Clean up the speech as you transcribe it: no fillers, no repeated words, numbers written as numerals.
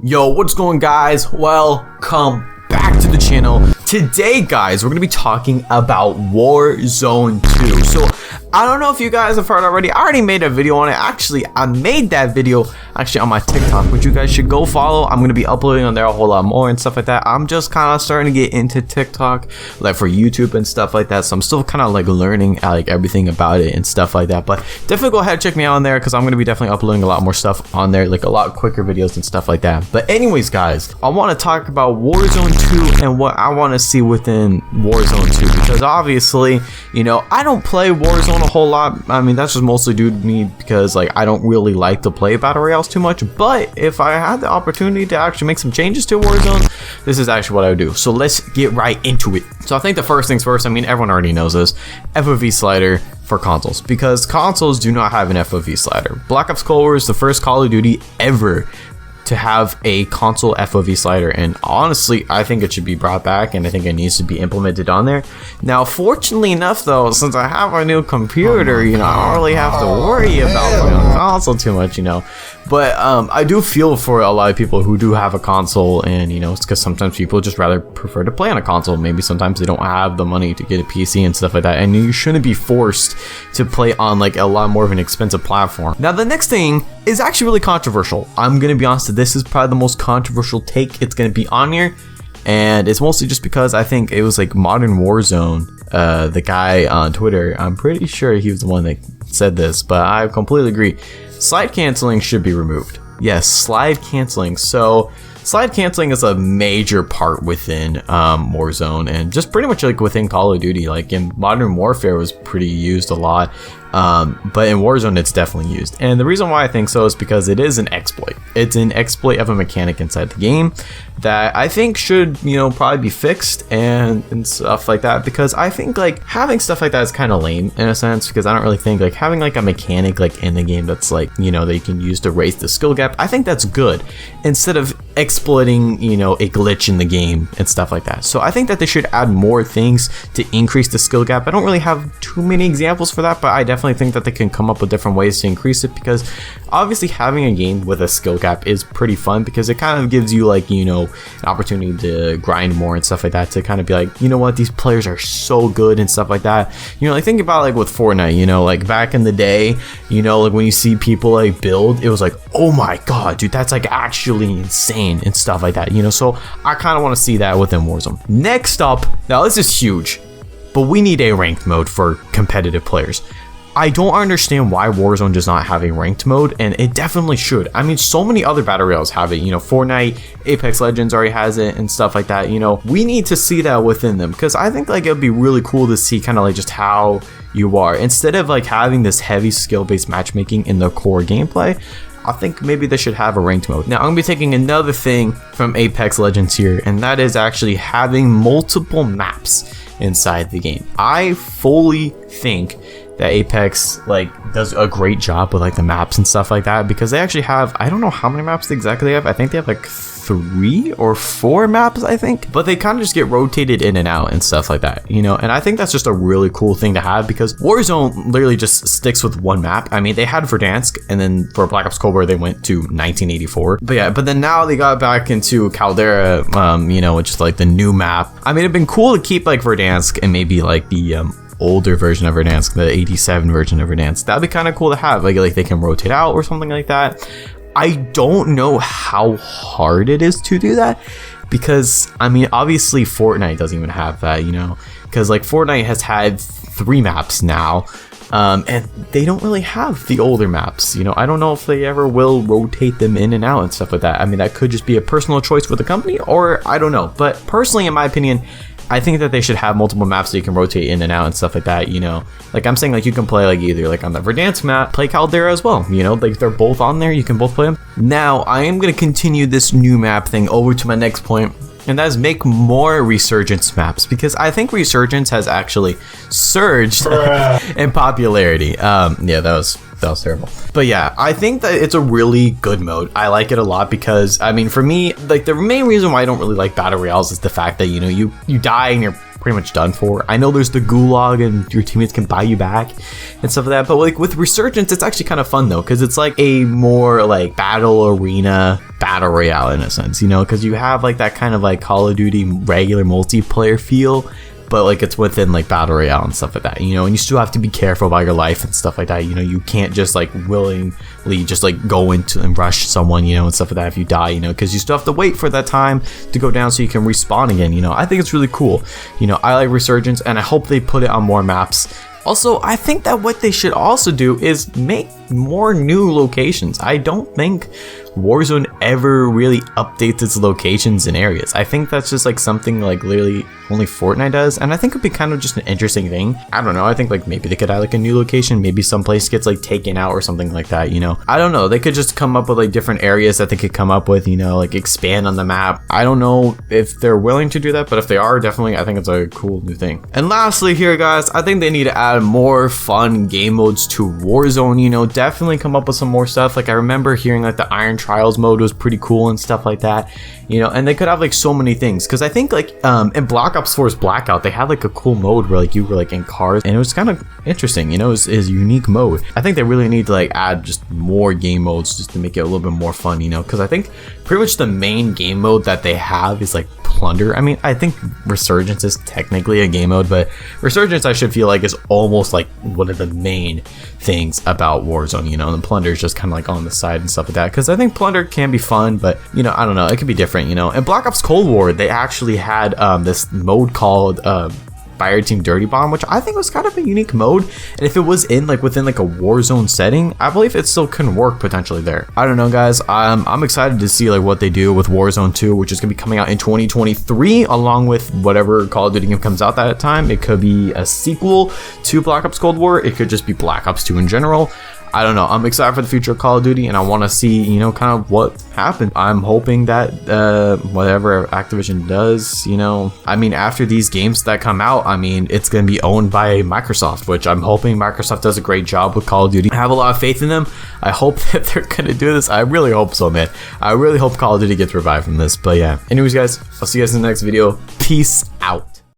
Yo, what's going, guys? Welcome back to the channel. Today, guys, we're gonna be talking about Warzone 2. So I don't know if you guys have heard already. I already made a video on it. Actually, I made that video on my TikTok, which you guys should go follow. I'm gonna be uploading on there a whole lot more and stuff like that. I'm just kind of starting to get into TikTok, like for YouTube and stuff like that. So I'm still kind of like learning like everything about it and stuff like that. But definitely go ahead and check me out on there because I'm gonna be definitely uploading a lot more stuff on there, like a lot quicker videos and stuff like that. But anyways, guys, I want to talk about Warzone 2 and what I want to see within Warzone 2, because obviously, you know, I don't play Warzone a whole lot. I mean, that's just mostly due to me because like I don't really like to play battle royales too much. But if I had the opportunity to actually make some changes to Warzone, this is actually what I would do. So let's get right into it. So I think the first things first, I mean, everyone already knows this, FOV Slider for consoles, because consoles do not have an FOV slider. Black Ops Cold War is the first Call of Duty ever to have a console FOV slider, and honestly I think it should be brought back, and I think it needs to be implemented on there. Now fortunately enough though, since I have a new computer, you know, I don't really have to worry about my own console too much, you know. But I do feel for a lot of people who do have a console, and you know, it's because sometimes people just rather prefer to play on a console. Maybe sometimes they don't have the money to get a PC and stuff like that, and you shouldn't be forced to play on like a lot more of an expensive platform. Now the next thing is actually really controversial. I'm gonna be honest, this is probably the most controversial take it's gonna be on here, and it's mostly just because I think it was like Modern Warzone, the guy on Twitter, I'm pretty sure he was the one that said this, but I completely agree. Slide canceling should be removed. Yes, slide canceling. So slide canceling is a major part within Warzone, and just pretty much like within Call of Duty. Like in Modern Warfare was pretty used a lot, but in Warzone it's definitely used. And the reason why I think so is because it is an exploit. It's an exploit of a mechanic inside the game that I think should, you know, probably be fixed and stuff like that, because I think like having stuff like that is kind of lame in a sense, because I don't really think like having like a mechanic like in the game that's like, you know, that you can use to raise the skill gap. I think that's good instead of exploiting, you know, a glitch in the game and stuff like that. So I think that they should add more things to increase the skill gap. I don't really have too many examples for that, but I definitely think that they can come up with different ways to increase it, because obviously having a game with a skill gap is pretty fun, because it kind of gives you like, you know, an opportunity to grind more and stuff like that, to kind of be like, you know what, these players are so good and stuff like that. You know, like think about like with Fortnite, you know, like back in the day, you know, like when you see people like build, it was like, oh my god, dude, that's like actually insane and stuff like that, you know. So I kind of want to see that within Warzone. Next up, now this is huge, but we need a ranked mode for competitive players. I don't understand why Warzone does not have a ranked mode, and it definitely should. I mean, so many other battle royales have it, you know, Fortnite, Apex Legends already has it and stuff like that, you know. We need to see that within them, because I think like it'd be really cool to see kind of like just how you are, instead of like having this heavy skill-based matchmaking in the core gameplay. I think maybe they should have a ranked mode. Now I'm gonna be taking another thing from Apex Legends here, and that is actually having multiple maps inside the game. I fully think that Apex like does a great job with like the maps and stuff like that, because they actually have, I don't know how many maps exactly they have. I think they have like 3 or 4 maps, I think, but they kind of just get rotated in and out and stuff like that, you know. And I think that's just a really cool thing to have, because Warzone literally just sticks with one map. I mean, they had Verdansk, and then for Black Ops Cold War they went to 1984, but yeah, but then now they got back into Caldera, you know, which is like the new map. I mean, it'd been cool to keep like Verdansk and maybe like the older version of Verdansk, the 87 version of Verdansk. That'd be kind of cool to have, like they can rotate out or something like that. I don't know how hard it is to do that, because I mean, obviously Fortnite doesn't even have that, you know, because like Fortnite has had 3 maps now, and they don't really have the older maps, you know. I don't know if they ever will rotate them in and out and stuff like that. I mean, that could just be a personal choice with the company, or I don't know. But personally, in my opinion, I think that they should have multiple maps so you can rotate in and out and stuff like that, you know. Like I'm saying, like you can play like either like on the Verdansk map, play Caldera as well, you know, like they're both on there, you can both play them. Now I am going to continue this new map thing over to my next point, and that is make more Resurgence maps, because I think Resurgence has actually surged in popularity. Yeah, that was terrible. But yeah, I think that it's a really good mode. I like it a lot, because I mean, for me, like the main reason why I don't really like battle royales is the fact that, you know, you die and you're pretty much done for. I know there's the gulag and your teammates can buy you back and stuff like that, but like with Resurgence, it's actually kind of fun though, because it's like a more like battle arena battle royale in a sense, you know, because you have like that kind of like Call of Duty regular multiplayer feel, but like it's within like battle royale and stuff like that, you know, and you still have to be careful about your life and stuff like that, you know. You can't just like willingly just like go into and rush someone, you know, and stuff like that if you die, you know, because you still have to wait for that time to go down so you can respawn again, you know. I think it's really cool, you know. I like Resurgence and I hope they put it on more maps. Also, I think that what they should also do is make more new locations. I don't think Warzone ever really updates its locations and areas. I think that's just like something like literally only Fortnite does, and I think it'd be kind of just an interesting thing. I don't know, I think like maybe they could add like a new location, maybe some place gets like taken out or something like that, you know. I don't know, they could just come up with like different areas that they could come up with, you know, like expand on the map. I don't know if they're willing to do that, but if they are, definitely I think it's a cool new thing. And lastly here guys, I think they need to add more fun game modes to Warzone, you know. Definitely come up with some more stuff. Like I remember hearing like the Iron Trials mode was pretty cool and stuff like that, you know, and they could have like so many things, because I think like in Black Ops 4's Blackout they had like a cool mode where like you were like in cars and it was kind of interesting, you know. It was a unique mode. I think they really need to like add just more game modes just to make it a little bit more fun, you know, because I think pretty much the main game mode that they have is like Plunder. I mean, I think Resurgence is technically a game mode, but Resurgence I should feel like is almost like one of the main things about Warzone, you know, and Plunder is just kind of like on the side and stuff like that, because I think Plunder can be fun, but you know, I don't know, it could be different, you know. In Black Ops Cold War they actually had this mode called Fire Team Dirty Bomb, which I think was kind of a unique mode, and if it was in like within like a Warzone setting, I believe it still can work potentially there. I don't know guys, I'm excited to see like what they do with Warzone 2, which is gonna be coming out in 2023 along with whatever Call of Duty game comes out that time. It could be a sequel to Black Ops Cold War, it could just be Black Ops 2 in general. I don't know, I'm excited for the future of Call of Duty and I want to see, you know, kind of what happened. I'm hoping that whatever Activision does, you know, I mean, after these games that come out, I mean, it's going to be owned by Microsoft, which I'm hoping Microsoft does a great job with Call of Duty. I have a lot of faith in them. I hope that they're going to do this. I really hope so, man. I really hope Call of Duty gets revived from this. But yeah, anyways guys, I'll see you guys in the next video. Peace out.